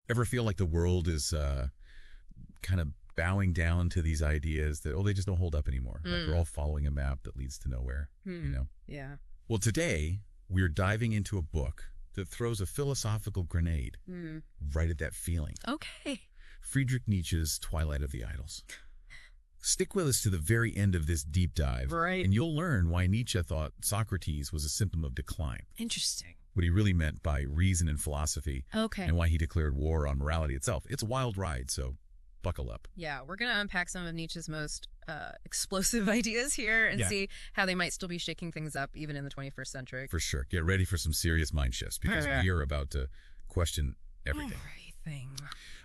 Ever feel like the world is kind of bowing down to these ideas that, they just don't hold up anymore? Like we're all following a map that leads to nowhere, Yeah. Well, today we're diving into a book that throws a philosophical grenade right at that feeling. Okay. Friedrich Nietzsche's Twilight of the Idols. Stick with us to the very end of this deep dive, Right. and you'll learn why Nietzsche thought Socrates was a symptom of decline. Interesting. What he really meant by reason and philosophy, Okay. and why he declared war on morality itself. It's a wild ride, so buckle up. Yeah, we're going to unpack some of Nietzsche's most explosive ideas here and see how they might still be shaking things up even in the 21st century. For sure. Get ready for some serious mind shifts, because we are about to question everything.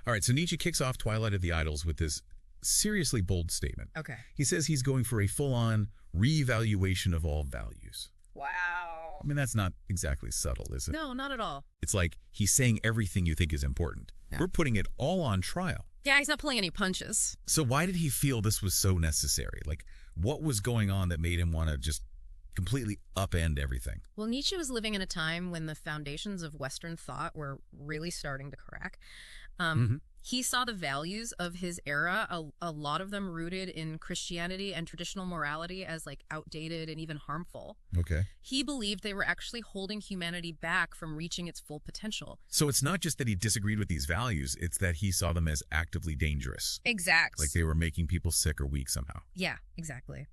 All right, so Nietzsche kicks off Twilight of the Idols with this seriously bold statement. Okay. He says he's going for a full-on revaluation of all values. Wow. I mean, that's not exactly subtle, is it? No, not at all. It's like he's saying everything you think is important. Yeah. We're putting it all on trial. Yeah, he's not pulling any punches. So why did he feel this was so necessary? Like, what was going on that made him want to just completely upend everything? Well, Nietzsche was living in a time when the foundations of Western thought were really starting to crack. He saw the values of his era, a lot of them rooted in Christianity and traditional morality, as like outdated and even harmful. Okay. He believed they were actually holding humanity back from reaching its full potential. So it's not just that he disagreed with these values, it's that he saw them as actively dangerous. Exactly. Like they were making people sick or weak somehow. Yeah, exactly.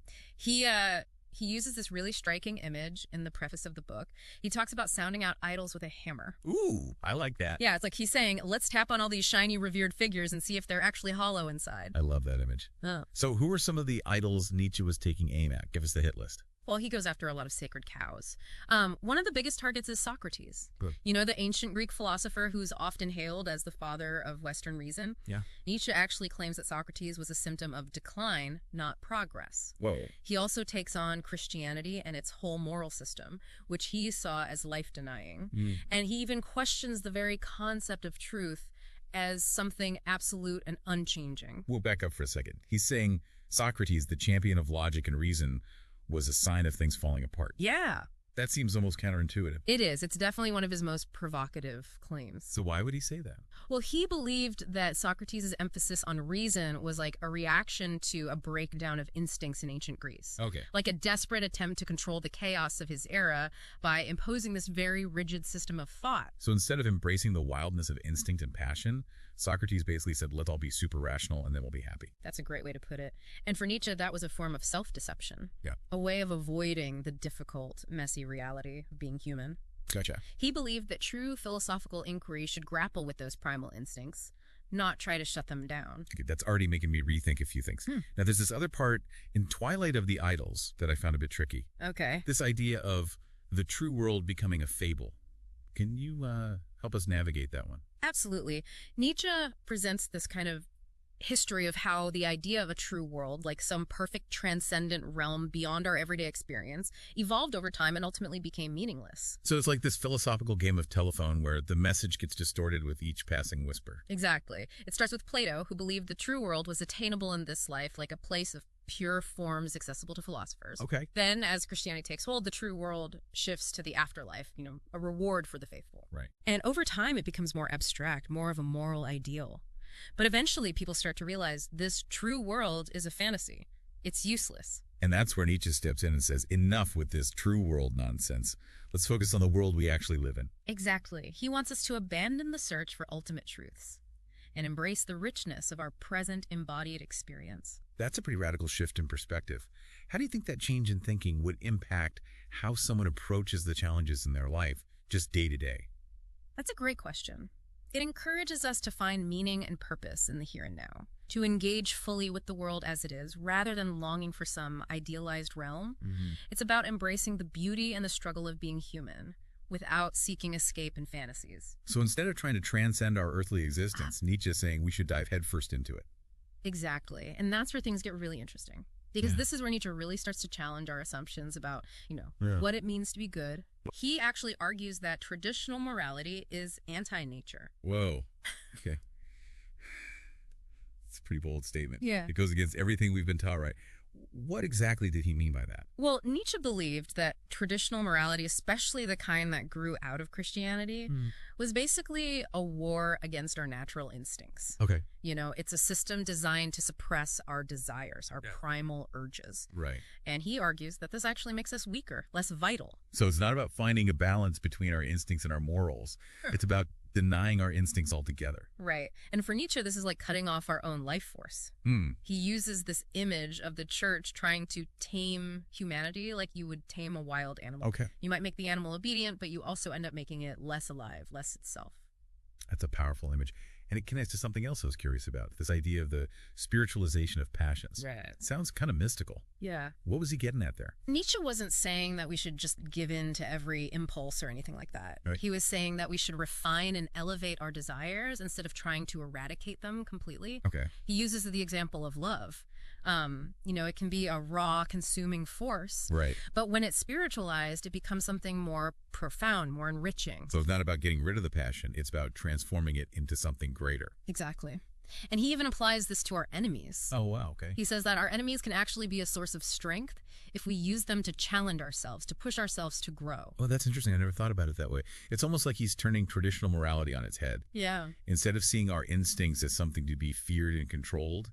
He uses this really striking image in the preface of the book. He talks about sounding out idols with a hammer. Ooh, I like that. Yeah, it's like he's saying, let's tap on all these shiny, revered figures and see if they're actually hollow inside. I love that image. Oh. So who were some of the idols Nietzsche was taking aim at? Give us the hit list. Well, he goes after a lot of sacred cows. One of the biggest targets is Socrates. Good. You know, the ancient Greek philosopher who's often hailed as the father of Western reason? Yeah. Nietzsche actually claims that Socrates was a symptom of decline, not progress. Whoa. He also takes on Christianity and its whole moral system, which he saw as life-denying. And he even questions the very concept of truth as something absolute and unchanging. We'll back up for a second. He's saying Socrates, the champion of logic and reason, was a sign of things falling apart. Yeah. That seems almost counterintuitive. It is. It's definitely one of his most provocative claims. So why would he say that? Well, he believed that Socrates' emphasis on reason was like a reaction to a breakdown of instincts in ancient Greece. Okay. Like a desperate attempt to control the chaos of his era by imposing this very rigid system of thought. So instead of embracing the wildness of instinct and passion, Socrates basically said, let's all be super rational and then we'll be happy. That's a great way to put it. And for Nietzsche, that was a form of self-deception. Yeah. A way of avoiding the difficult, messy reality of being human. Gotcha. He believed that true philosophical inquiry should grapple with those primal instincts, not try to shut them down. Okay, that's already making me rethink a few things. Now, there's this other part in Twilight of the Idols that I found a bit tricky. Okay. This idea of the true world becoming a fable. Can you help us navigate that one? Absolutely. Nietzsche presents this kind of history of how the idea of a true world, like some perfect transcendent realm beyond our everyday experience, evolved over time and ultimately became meaningless. So it's like this philosophical game of telephone where the message gets distorted with each passing whisper. Exactly. It starts with Plato, who believed the true world was attainable in this life, like a place of pure forms accessible to philosophers. Okay. Then, as Christianity takes hold, the true world shifts to the afterlife, a reward for the faithful. Right. And over time, it becomes more abstract, more of a moral ideal. But eventually, people start to realize this true world is a fantasy. It's useless. And that's where Nietzsche steps in and says, enough with this true world nonsense. Let's focus on the world we actually live in. Exactly. He wants us to abandon the search for ultimate truths and embrace the richness of our present embodied experience. That's a pretty radical shift in perspective. How do you think that change in thinking would impact how someone approaches the challenges in their life, just day to day? That's a great question. It encourages us to find meaning and purpose in the here and now, to engage fully with the world as it is, rather than longing for some idealized realm. It's about embracing the beauty and the struggle of being human, without seeking escape in fantasies. So instead of trying to transcend our earthly existence, Nietzsche is saying we should dive headfirst into it. Exactly. And that's where things get really interesting. Because this is where Nietzsche really starts to challenge our assumptions about, what it means to be good. He actually argues that traditional morality is anti-nature. Whoa. Okay. It's a pretty bold statement. Yeah. It goes against everything we've been taught, right? what exactly did he mean by that? Well, Nietzsche believed that traditional morality, especially the kind that grew out of Christianity, was basically a war against our natural instincts. Okay. You know, it's a system designed to suppress our desires, our primal urges. Right. And he argues that this actually makes us weaker, less vital. So it's not about finding a balance between our instincts and our morals. It's about denying our instincts altogether. Right. And for Nietzsche, this is like cutting off our own life force. He uses this image of the church trying to tame humanity like you would tame a wild animal. Okay. You might make the animal obedient, but you also end up making it less alive, less itself. That's a powerful image. And it connects to something else I was curious about, this idea of the spiritualization of passions. Right. Sounds kind of mystical. Yeah. What was he getting at there? Nietzsche wasn't saying that we should just give in to every impulse or anything like that. Right. He was saying that we should refine and elevate our desires instead of trying to eradicate them completely. Okay. He uses the example of love. You know, it can be a raw, consuming force. Right. But when it's spiritualized, it becomes something more profound, more enriching. So it's not about getting rid of the passion. It's about transforming it into something greater. Exactly. And he even applies this to our enemies. Oh, wow. Okay. He says that our enemies can actually be a source of strength if we use them to challenge ourselves, to push ourselves to grow. Oh, that's interesting. I never thought about it that way. It's almost like he's turning traditional morality on its head. Yeah. Instead of seeing our instincts as something to be feared and controlled,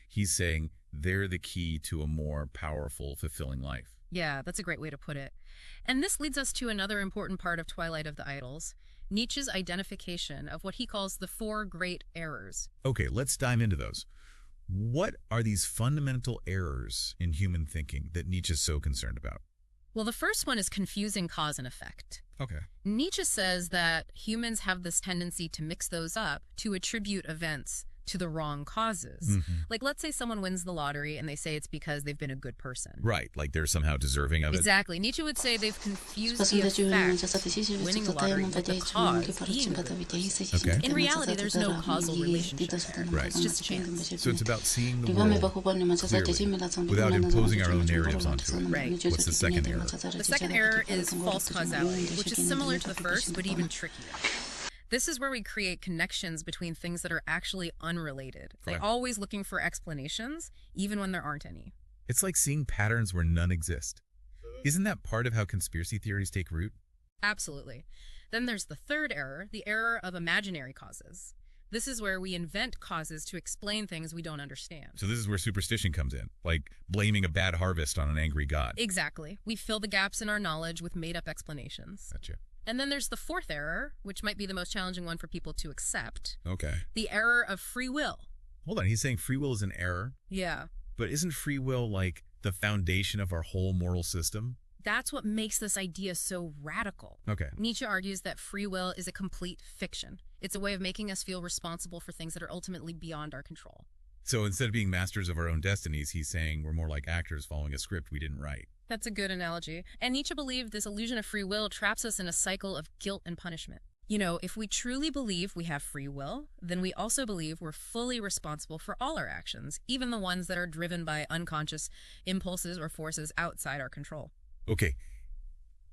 he's saying they're the key to a more powerful, fulfilling life. Yeah, that's a great way to put it. And this leads us to another important part of Twilight of the Idols, Nietzsche's identification of what he calls the four great errors. Okay, let's dive into those. What are these fundamental errors in human thinking that Nietzsche's so concerned about? Well, the first one is confusing cause and effect. Okay. Nietzsche says that humans have this tendency to mix those up, to attribute events to the wrong causes. Like, let's say someone wins the lottery and they say it's because they've been a good person. Right, like they're somehow deserving of it. Exactly. Nietzsche would say they've confused the effect, winning the lottery, with the cause, being a good person. Okay. In reality, there's no causal relationship there. Right. It's just chance. So it's about seeing the world clearly without imposing our own narratives onto it. Right. What's the second error? The second error is false causality, which is similar to the first, but even trickier. This is where we create connections between things that are actually unrelated. They're always looking for explanations, even when there aren't any. It's like seeing patterns where none exist. Isn't that part of how conspiracy theories take root? Absolutely. Then there's the third error, the error of imaginary causes. This is where we invent causes to explain things we don't understand. So this is where superstition comes in, like blaming a bad harvest on an angry god. Exactly. We fill the gaps in our knowledge with made-up explanations. Gotcha. And then there's the fourth error, which might be the most challenging one for people to accept. Okay. The error of free will. Hold on, he's saying free will is an error? Yeah. But isn't free will like the foundation of our whole moral system? That's what makes this idea so radical. Okay. Nietzsche argues that free will is a complete fiction. It's a way of making us feel responsible for things that are ultimately beyond our control. So instead of being masters of our own destinies, he's saying we're more like actors following a script we didn't write. That's a good analogy. And Nietzsche believed this illusion of free will traps us in a cycle of guilt and punishment. You know, if we truly believe we have free will, then we also believe we're fully responsible for all our actions, even the ones that are driven by unconscious impulses or forces outside our control. Okay.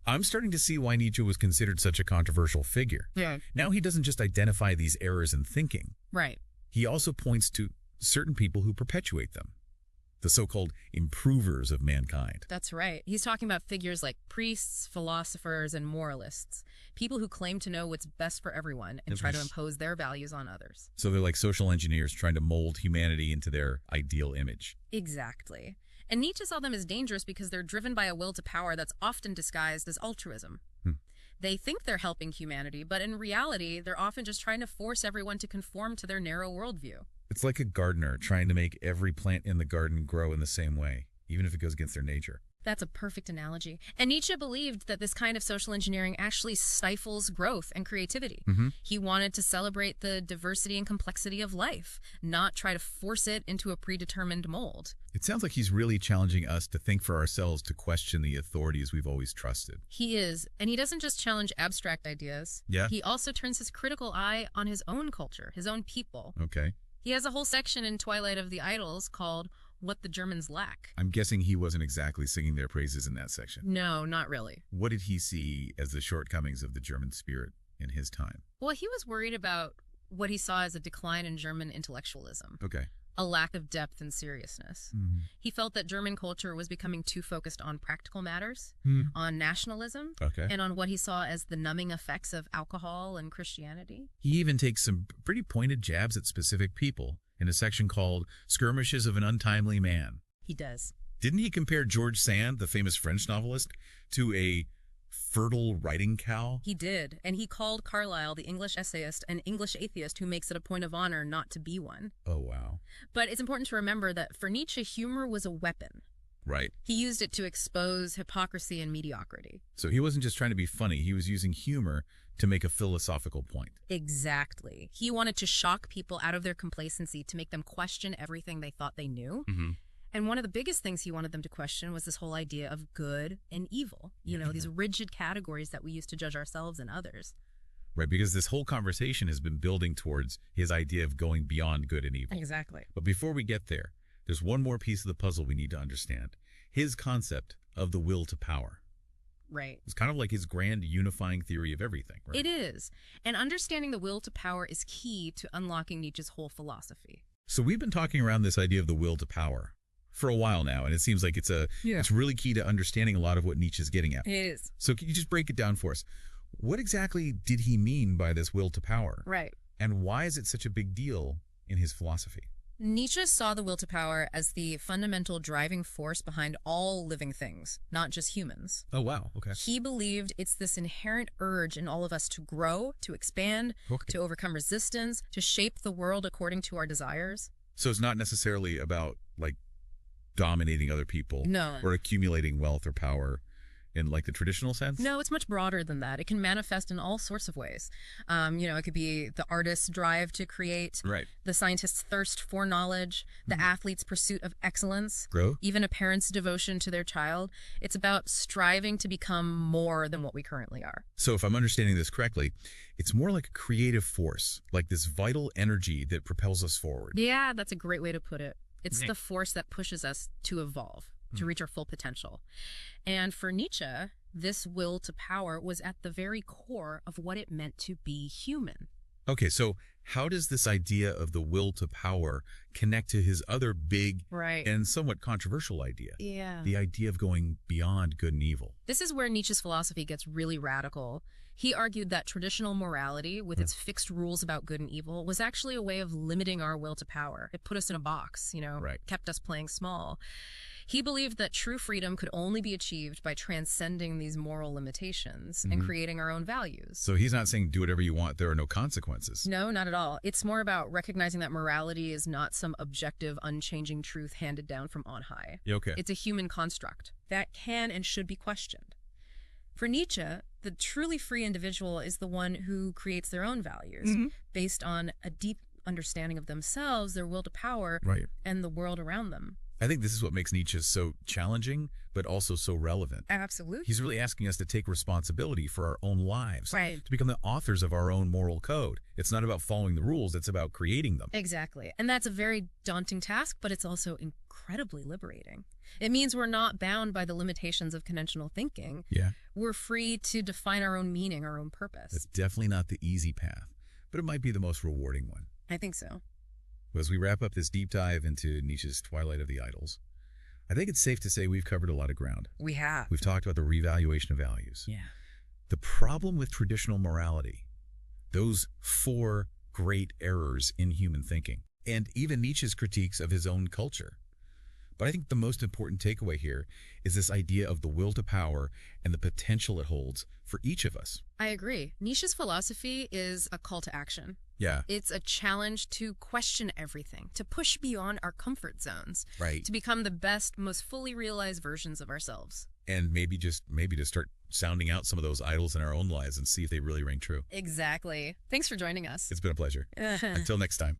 I'm starting to see why Nietzsche was considered such a controversial figure. Yeah. Now he doesn't just identify these errors in thinking. Right. He also points to certain people who perpetuate them. The so-called improvers of mankind. That's right. He's talking about figures like priests, philosophers, and moralists. People who claim to know what's best for everyone and try to impose their values on others. So they're like social engineers trying to mold humanity into their ideal image. Exactly. And Nietzsche saw them as dangerous because they're driven by a will to power that's often disguised as altruism. They think they're helping humanity, but in reality, they're often just trying to force everyone to conform to their narrow worldview. It's like a gardener trying to make every plant in the garden grow in the same way, even if it goes against their nature. That's a perfect analogy. And Nietzsche believed that this kind of social engineering actually stifles growth and creativity. He wanted to celebrate the diversity and complexity of life, not try to force it into a predetermined mold. It sounds like he's really challenging us to think for ourselves, to question the authorities we've always trusted. He is. And he doesn't just challenge abstract ideas. Yeah? He also turns his critical eye on his own culture, his own people. Okay. He has a whole section in Twilight of the Idols called What the Germans Lack. I'm guessing he wasn't exactly singing their praises in that section. No, not really. What did he see as the shortcomings of the German spirit in his time? Well, he was worried about what he saw as a decline in German intellectualism. Okay. a lack of depth and seriousness. Mm-hmm. He felt that German culture was becoming too focused on practical matters, on nationalism, and on what he saw as the numbing effects of alcohol and Christianity. He even takes some pretty pointed jabs at specific people in a section called Skirmishes of an Untimely Man. He does. Didn't he compare George Sand, the famous French novelist, to a fertile writing cow? He did, and he called Carlyle, the English essayist, an English atheist who makes it a point of honor not to be one. Oh, wow. But it's important to remember that for Nietzsche, humor was a weapon. Right. He used it to expose hypocrisy and mediocrity. So he wasn't just trying to be funny, he was using humor to make a philosophical point. Exactly. He wanted to shock people out of their complacency, to make them question everything they thought they knew. Mm-hmm. And one of the biggest things he wanted them to question was this whole idea of good and evil. You know, these rigid categories that we use to judge ourselves and others. Right, because this whole conversation has been building towards his idea of going beyond good and evil. Exactly. But before we get there, there's one more piece of the puzzle we need to understand. His concept of the will to power. Right. It's kind of like his grand unifying theory of everything, right? It is. And understanding the will to power is key to unlocking Nietzsche's whole philosophy. So we've been talking around this idea of the will to power for a while now, and it seems like it's really key to understanding a lot of what Nietzsche's getting at. It is. So can you just break it down for us? What exactly did he mean by this will to power? Right. And why is it such a big deal in his philosophy? Nietzsche saw the will to power as the fundamental driving force behind all living things, not just humans. Oh, wow. Okay. He believed it's this inherent urge in all of us to grow, to expand, to overcome resistance, to shape the world according to our desires. So it's not necessarily about, like, dominating other people. No. Or accumulating wealth or power in, like, the traditional sense? No, it's much broader than that. It can manifest in all sorts of ways. It could be the artist's drive to create, right, the scientist's thirst for knowledge, the athlete's pursuit of excellence, even a parent's devotion to their child. It's about striving to become more than what we currently are. So if I'm understanding this correctly, it's more like a creative force, like this vital energy that propels us forward. Yeah, that's a great way to put it. It's the force that pushes us to evolve, to reach our full potential. And for Nietzsche, this will to power was at the very core of what it meant to be human. Okay, so how does this idea of the will to power connect to his other big and somewhat controversial idea? Yeah. The idea of going beyond good and evil. This is where Nietzsche's philosophy gets really radical. He argued that traditional morality, with its fixed rules about good and evil, was actually a way of limiting our will to power. It put us in a box, kept us playing small. He believed that true freedom could only be achieved by transcending these moral limitations and creating our own values. So he's not saying do whatever you want, there are no consequences. No, not at all. It's more about recognizing that morality is not some objective, unchanging truth handed down from on high. Okay. It's a human construct that can and should be questioned. For Nietzsche, the truly free individual is the one who creates their own values based on a deep understanding of themselves, their will to power, and the world around them. I think this is what makes Nietzsche so challenging, but also so relevant. Absolutely. He's really asking us to take responsibility for our own lives, to become the authors of our own moral code. It's not about following the rules, it's about creating them. Exactly. And that's a very daunting task, but it's also incredibly liberating. It means we're not bound by the limitations of conventional thinking. Yeah. We're free to define our own meaning, our own purpose. It's definitely not the easy path, but it might be the most rewarding one. I think so. As we wrap up this deep dive into Nietzsche's Twilight of the Idols, I think it's safe to say we've covered a lot of ground. We have. We've talked about the revaluation of values. Yeah. The problem with traditional morality, those 4 great errors in human thinking, and even Nietzsche's critiques of his own culture. But I think the most important takeaway here is this idea of the will to power and the potential it holds for each of us. I agree. Nietzsche's philosophy is a call to action. Yeah. It's a challenge to question everything, to push beyond our comfort zones, right, to become the best, most fully realized versions of ourselves. And maybe to start sounding out some of those idols in our own lives and see if they really ring true. Exactly. Thanks for joining us. It's been a pleasure. Until next time.